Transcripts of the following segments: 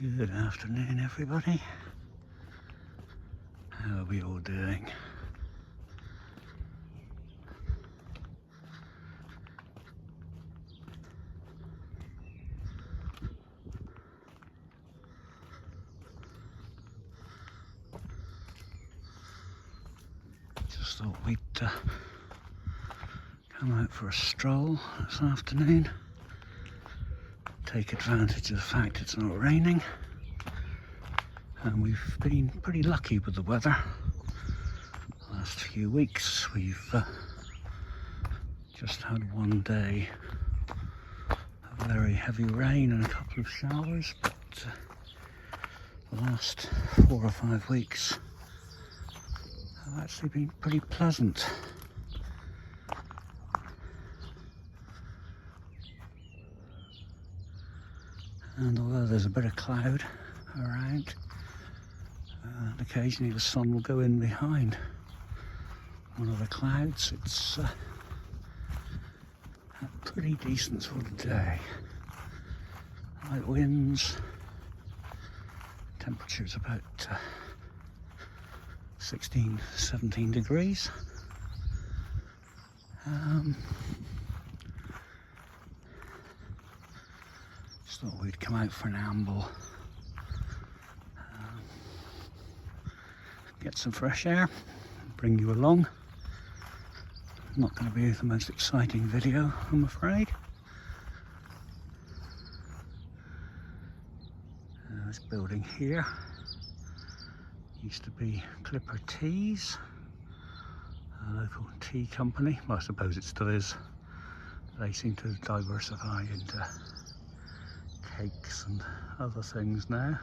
Good afternoon, everybody. How are we all doing? Just thought we'd come out for a stroll this afternoon. Take advantage of the fact it's not raining. And we've been pretty lucky with the weather. The last few weeks we've just had one day of very heavy rain and a couple of showers, but the last 4 or 5 weeks have actually been pretty pleasant. And although there's a bit of cloud around, and occasionally the sun will go in behind one of the clouds, it's a pretty decent sort of day. Light winds, temperature's about 16, 17 degrees. Just thought we'd come out for an amble, get some fresh air, bring you along. Not going to be the most exciting video, I'm afraid. This building here used to be Clipper Teas, a local tea company. Well, I suppose it still is. They seem to diversify into cakes and other things now.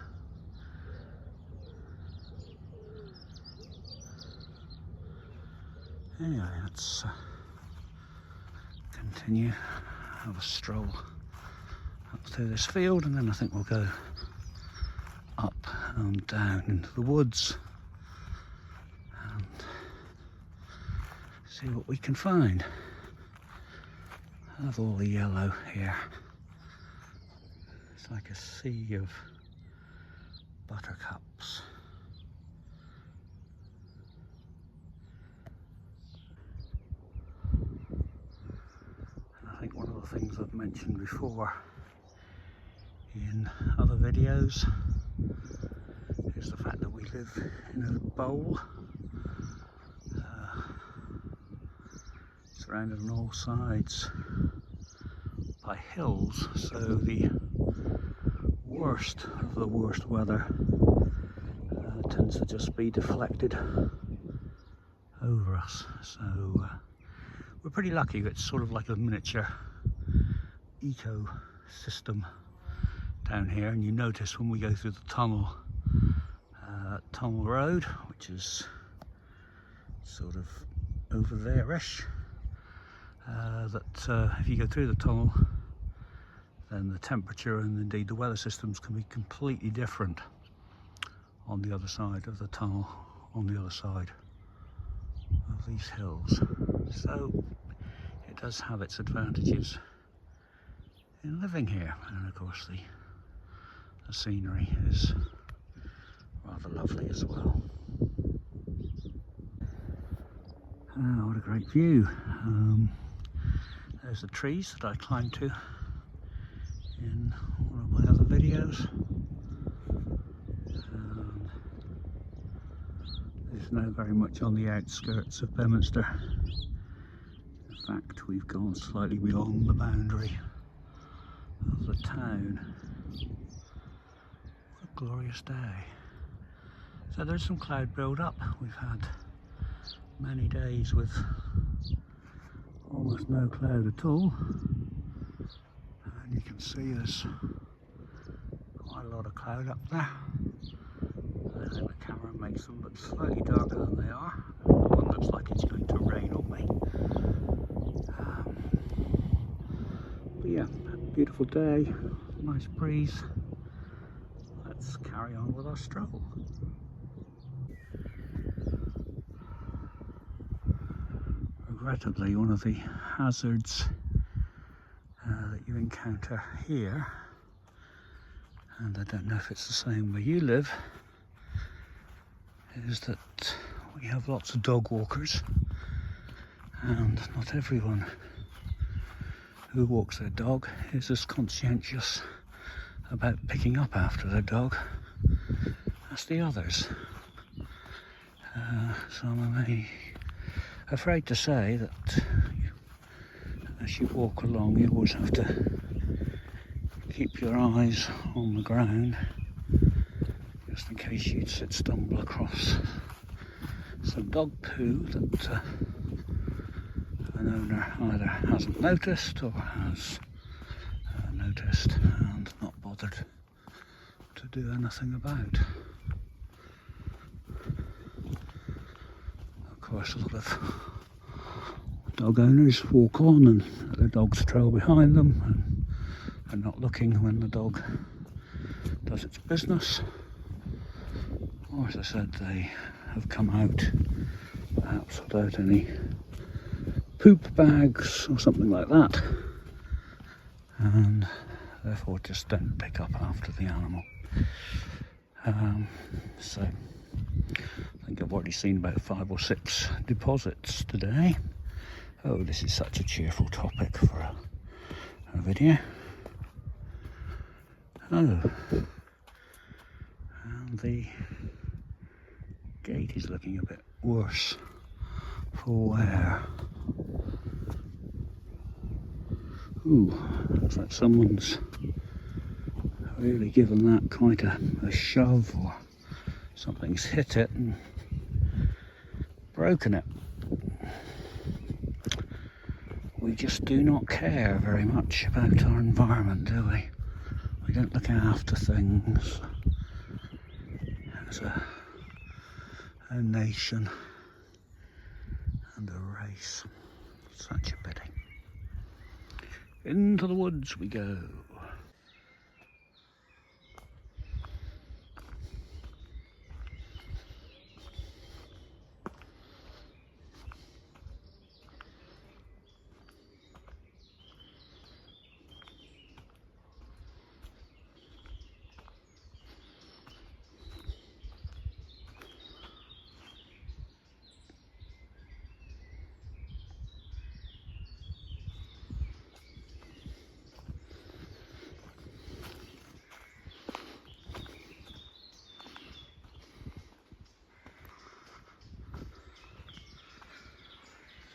Anyway, let's continue, have a stroll up through this field, and then I think we'll go up and down into the woods and see what we can find. I love all the yellow here. It's like a sea of buttercups. I think one of the things I've mentioned before in other videos is the fact that we live in a bowl, surrounded on all sides by hills, so the worst of the worst weather tends to just be deflected over us. So we're pretty lucky. It's sort of like a miniature ecosystem down here, and you notice when we go through the tunnel road, which is sort of over there-ish, that if you go through the tunnel, then the temperature and indeed the weather systems can be completely different on the other side of the tunnel, on the other side of these hills. So it does have its advantages in living here, and of course the scenery is rather lovely as well. Oh, what a great view. There's the trees that I climbed to in one of my other videos. It's now very much on the outskirts of Bedminster. In fact, we've gone slightly beyond the boundary of the town. What a glorious day. So there's some cloud build up. We've had many days with almost no cloud at all. And you can see there's quite a lot of cloud up there. I think the camera makes them look slightly darker than they are. One looks like it's going to rain on me. But yeah, beautiful day, nice breeze. Let's carry on with our stroll. Regrettably, one of the hazards that you encounter here and I don't know if it's the same where you live, is that we have lots of dog walkers, and not everyone who walks their dog is as conscientious about picking up after their dog as the others. So I'm afraid to say that as you walk along, you always have to keep your eyes on the ground, just in case you'd stumble across some dog poo that an owner either hasn't noticed or has noticed and not bothered to do anything about. Of course, a lot of dog owners walk on and their dogs trail behind them, and they're not looking when the dog does its business. Or, as I said, they have come out perhaps without any poop bags or something like that, and therefore just don't pick up after the animal. So I think I've already seen about 5 or 6 deposits today. Oh, this is such a cheerful topic for a video. Oh, and the gate is looking a bit worse for wear. Ooh, looks like someone's really given that quite a shove, or something's hit it and broken it. We just do not care very much about our environment, do we? We don't look after things as a nation and a race. Such a pity. Into the woods we go.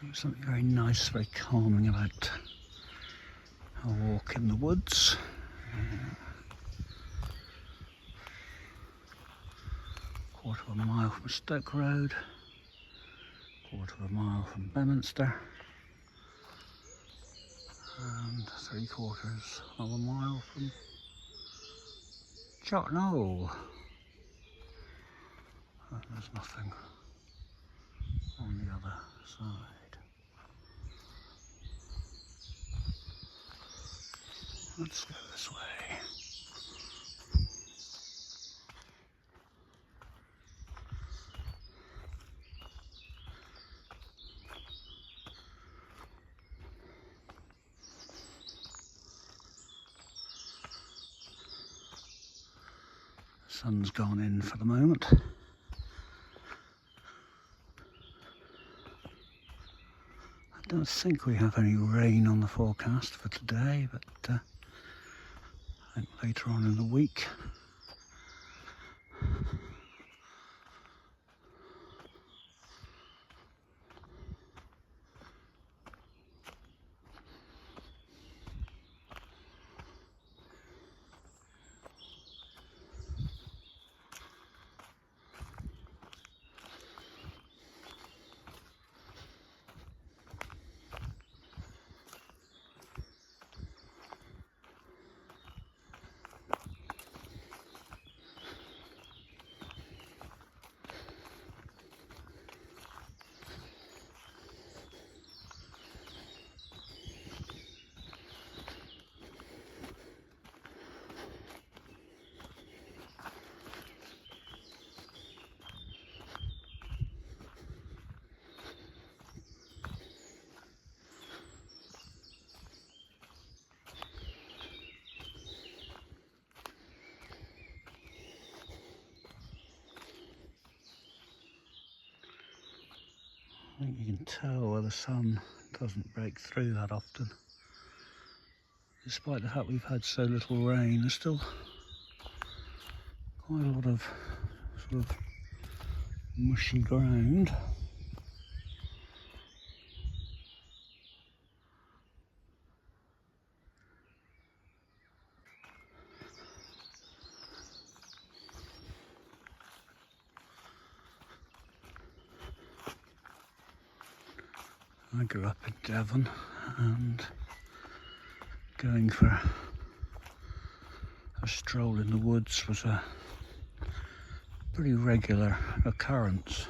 There's something very nice, very calming about a walk in the woods. Quarter of a mile from Stoke Road, quarter of a mile from Beminster, and 3/4 of a mile from Chartnall. And there's nothing on the other side. Let's go this way. The sun's gone in for the moment. I don't think we have any rain on the forecast for today, but I think later on in the week. I think you can tell where the sun doesn't break through that often. Despite the fact we've had so little rain, there's still quite a lot of sort of mushy ground. I grew up in Devon, and going for a stroll in the woods was a pretty regular occurrence.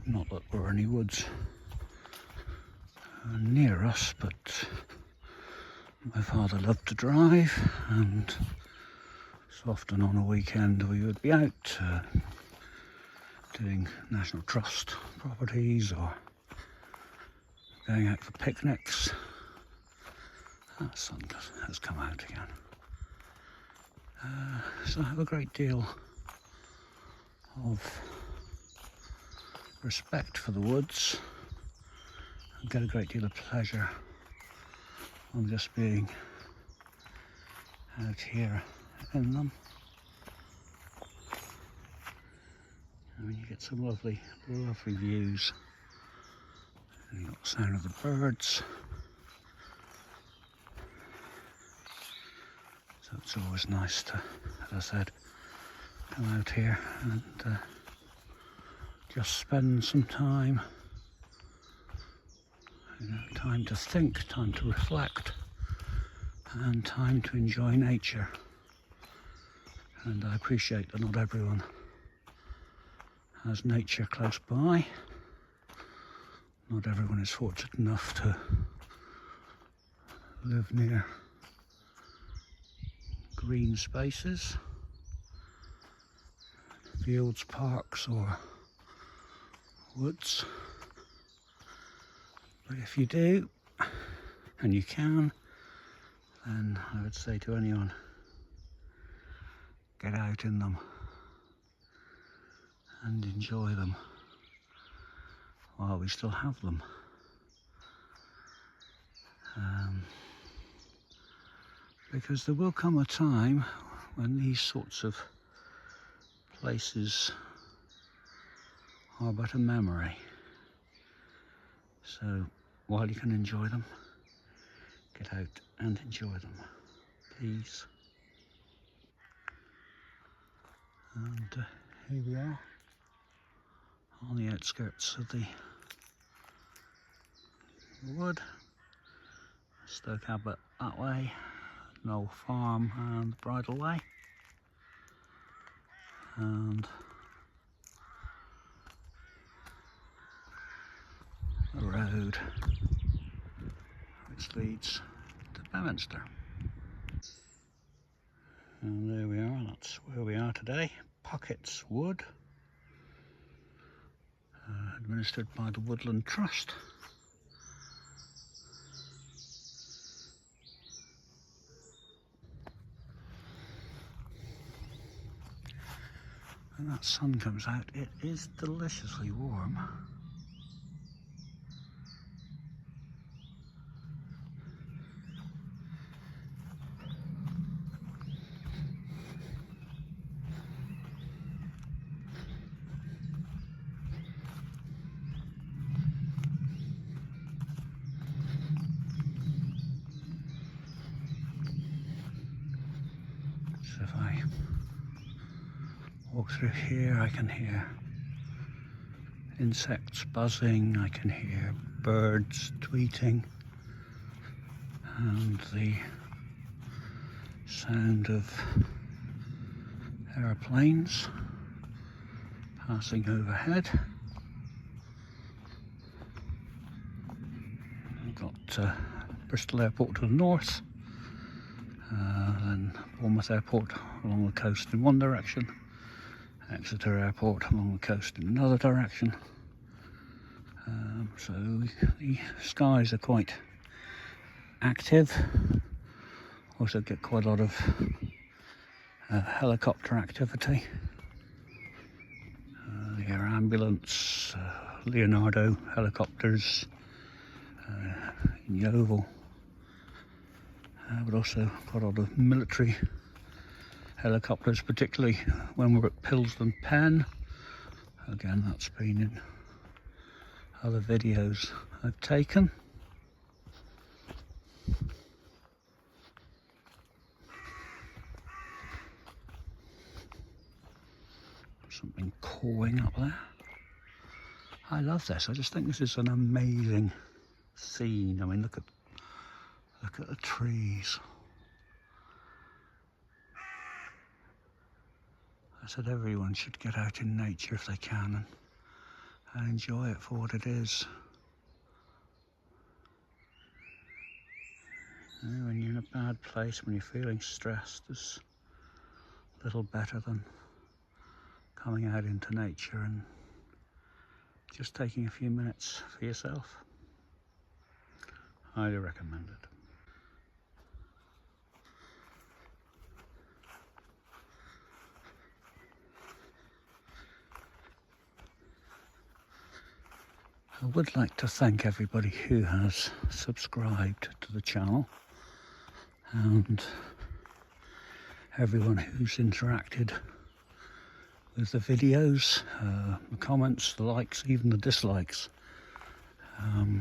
Not that there were any woods near us, but my father loved to drive, and so often on a weekend we would be out doing National Trust properties or going out for picnics. The sun has come out again. So I have a great deal of respect for the woods and get a great deal of pleasure on just being out here in them. I mean, you get some lovely views. And you got the sound of the birds. So it's always nice to, as I said, come out here and just spend some time. You know, time to think, time to reflect, and time to enjoy nature. And I appreciate that not everyone has nature close by. Not everyone is fortunate enough to live near green spaces, fields, parks or woods. But if you do, and you can, then I would say to anyone, get out in them and enjoy them while we still have them. Because there will come a time when these sorts of places are but a memory. So while you can enjoy them, get out and enjoy them, please. And here we are on the outskirts of the wood. Stoke Abbot that way, Knoll Farm and Bridle Way, and the road which leads to Beminster. And there we are, that's where we are today, Pockets Wood, administered by the Woodland Trust. When that sun comes out, it is deliciously warm. So if I walk through here, I can hear insects buzzing, I can hear birds tweeting, and the sound of aeroplanes passing overhead. We've got Bristol Airport to the north, then Bournemouth Airport along the coast in one direction, Exeter Airport along the coast in another direction. So the skies are quite active. Also get quite a lot of helicopter activity. The air ambulance, Leonardo helicopters in Yeovil, but also quite a lot of military helicopters, particularly when we're at Pilsden Pen. Again, that's been in other videos I've taken. Something cawing up there. I love this. I just think this is an amazing scene. I mean, look at the trees. I said everyone should get out in nature if they can and enjoy it for what it is. You know, when you're in a bad place, when you're feeling stressed, it's little better than coming out into nature and just taking a few minutes for yourself. Highly recommend it. I would like to thank everybody who has subscribed to the channel and everyone who's interacted with the videos, the comments, the likes, even the dislikes. I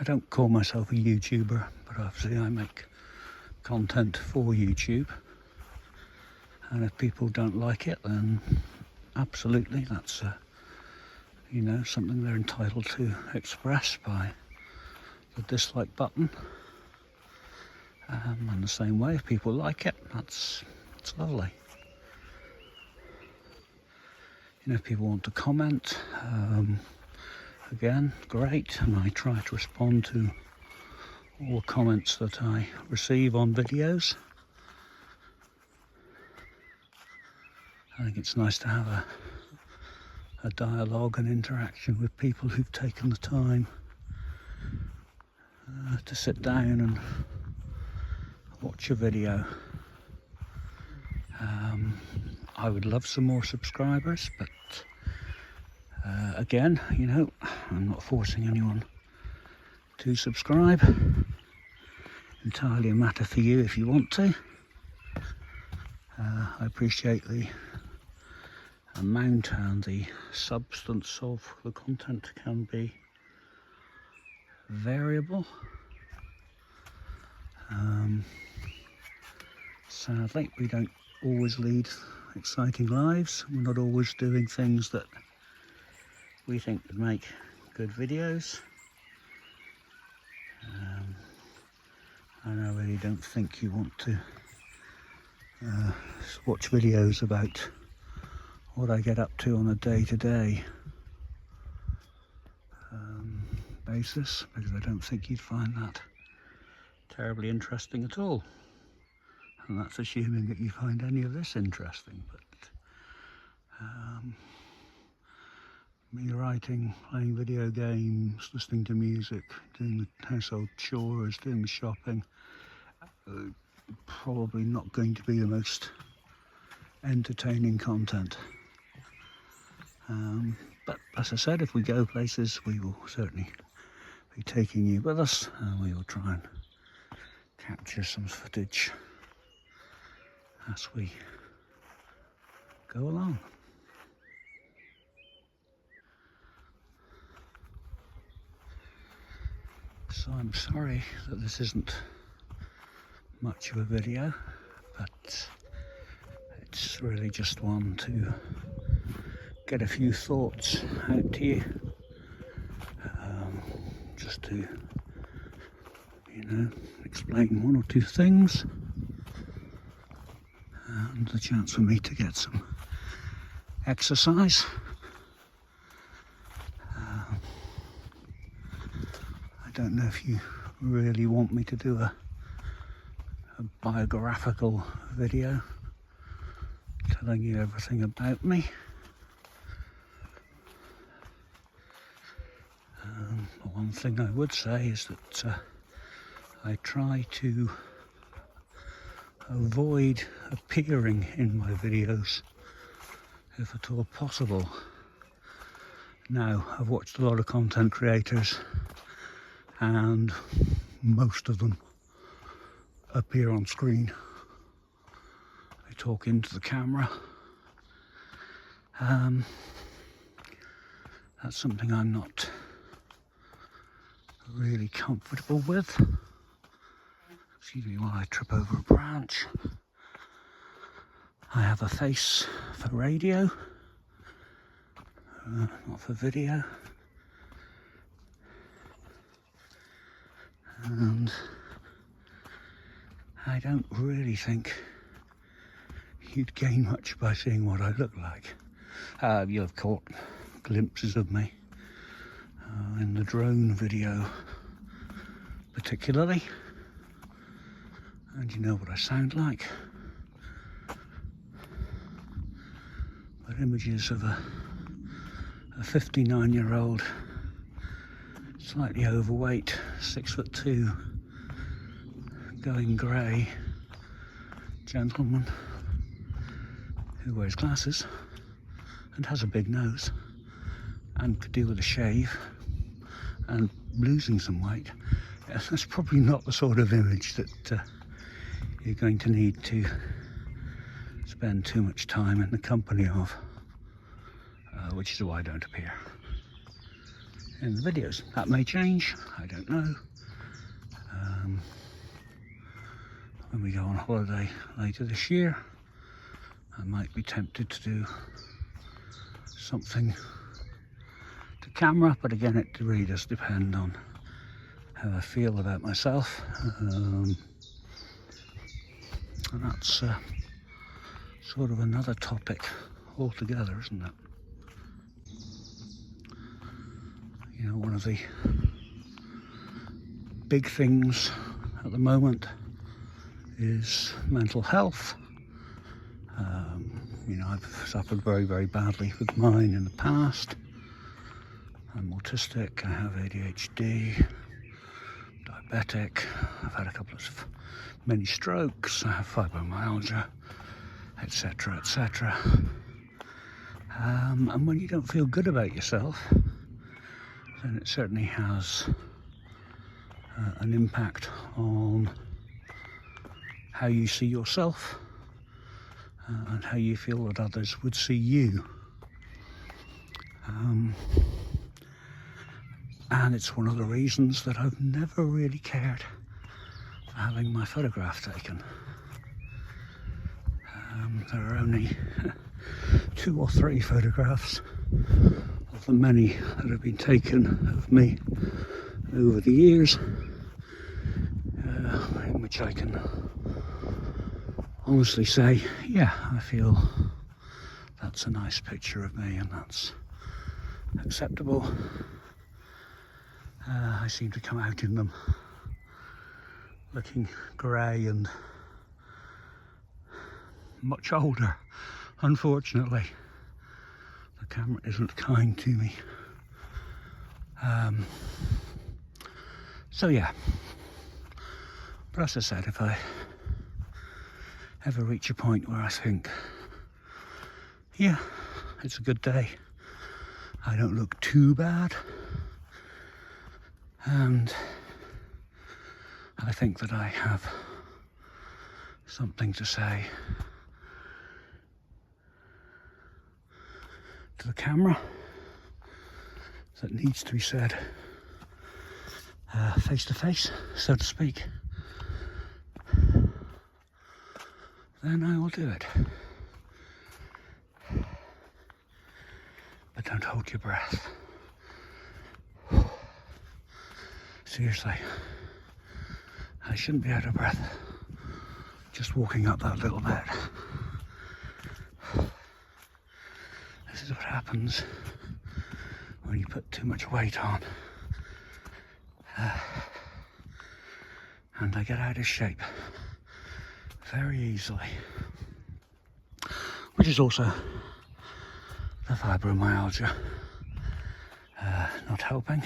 don't call myself a YouTuber, but obviously I make content for YouTube, and if people don't like it, then absolutely that's you know, something they're entitled to express by the dislike button. And the same way, if people like it, that's lovely. You know, if people want to comment, again, great, and I try to respond to all comments that I receive on videos. I think it's nice to have a dialogue and interaction with people who've taken the time to sit down and watch a video. I would love some more subscribers, but again, you know, I'm not forcing anyone to subscribe. Entirely a matter for you if you want to. I appreciate the amount and the substance of the content can be variable. Sadly, we don't always lead exciting lives. We're not always doing things that we think would make good videos. And I really don't think you want to watch videos about what I get up to on a day-to-day basis, because I don't think you'd find that terribly interesting at all. And that's assuming that you find any of this interesting. But me writing, playing video games, listening to music, doing the household chores, doing the shopping, probably not going to be the most entertaining content. But as I said, if we go places, we will certainly be taking you with us, and we will try and capture some footage as we go along. So I'm sorry that this isn't much of a video, but it's really just one to get a few thoughts out to you, just to, you know, explain one or two things, and the chance for me to get some exercise. I don't know if you really want me to do a biographical video telling you everything about me. But one thing I would say is that I try to avoid appearing in my videos if at all possible. Now, I've watched a lot of content creators and most of them appear on screen. They talk into the camera. That's something I'm not really comfortable with. Excuse me while I trip over a branch. I have a face for radio, not for video. And I don't really think you'd gain much by seeing what I look like. You'll have caught glimpses of me in the drone video particularly, and you know what I sound like. But images of a 59-year-old, slightly overweight, 6'2", going grey gentleman who wears glasses and has a big nose and could do with a shave and losing some weight. That's probably not the sort of image that you're going to need to spend too much time in the company of, which is why I don't appear in the videos. That may change, I don't know. When we go on holiday later this year, I might be tempted to do something to camera, but again, it really does depend on how I feel about myself. And that's sort of another topic altogether, isn't it? You know, one of the big things at the moment is mental health. You know, I've suffered very, very badly with mine in the past. I'm autistic, I have ADHD, diabetic, I've had a couple of many strokes, I have fibromyalgia, etc, etc. And when you don't feel good about yourself, then it certainly has an impact on how you see yourself and how you feel that others would see you. And it's one of the reasons that I've never really cared for having my photograph taken. There are only 2 or 3 photographs of the many that have been taken of me over the years, in which I can honestly say, yeah, I feel that's a nice picture of me and that's acceptable. I seem to come out in them looking grey and much older, unfortunately. The camera isn't kind to me. So yeah, but as I said, if I ever reach a point where I think, yeah, it's a good day, I don't look too bad, and I think that I have something to say to the camera that needs to be said face to face, so to speak, then I will do it. But don't hold your breath. Seriously, I shouldn't be out of breath just walking up that little bit. This is what happens when you put too much weight on. And I get out of shape very easily, which is also the fibromyalgia not helping.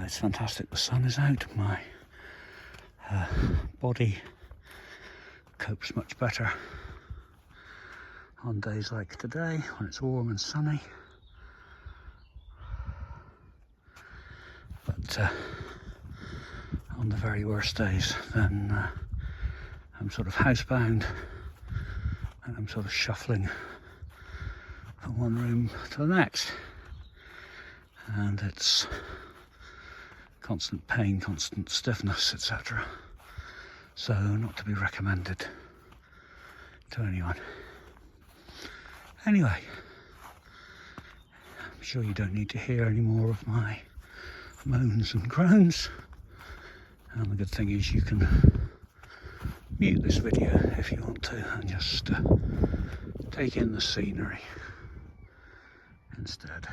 It's fantastic the sun is out. My body copes much better on days like today when it's warm and sunny. But on the very worst days, then I'm sort of housebound and I'm sort of shuffling from one room to the next, and it's constant pain, constant stiffness, etc. So not to be recommended to anyone. Anyway, I'm sure you don't need to hear any more of my moans and groans, and the good thing is you can mute this video if you want to and just take in the scenery instead.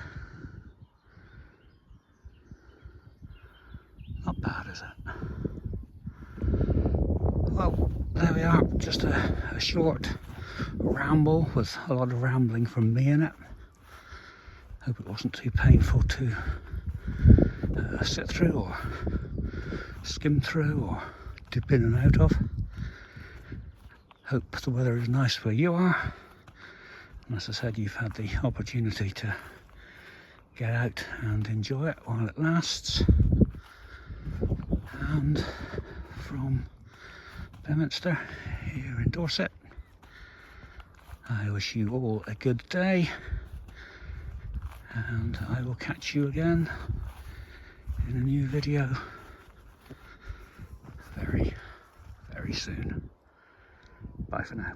Not bad, is it? Well, there we are, just a short ramble with a lot of rambling from me in it. Hope it wasn't too painful to sit through or skim through or dip in and out of. Hope the weather is nice where you are, and as I said, you've had the opportunity to get out and enjoy it while it lasts. And from Bedminster here in Dorset, I wish you all a good day, and I will catch you again in a new video very, very soon. Bye for now.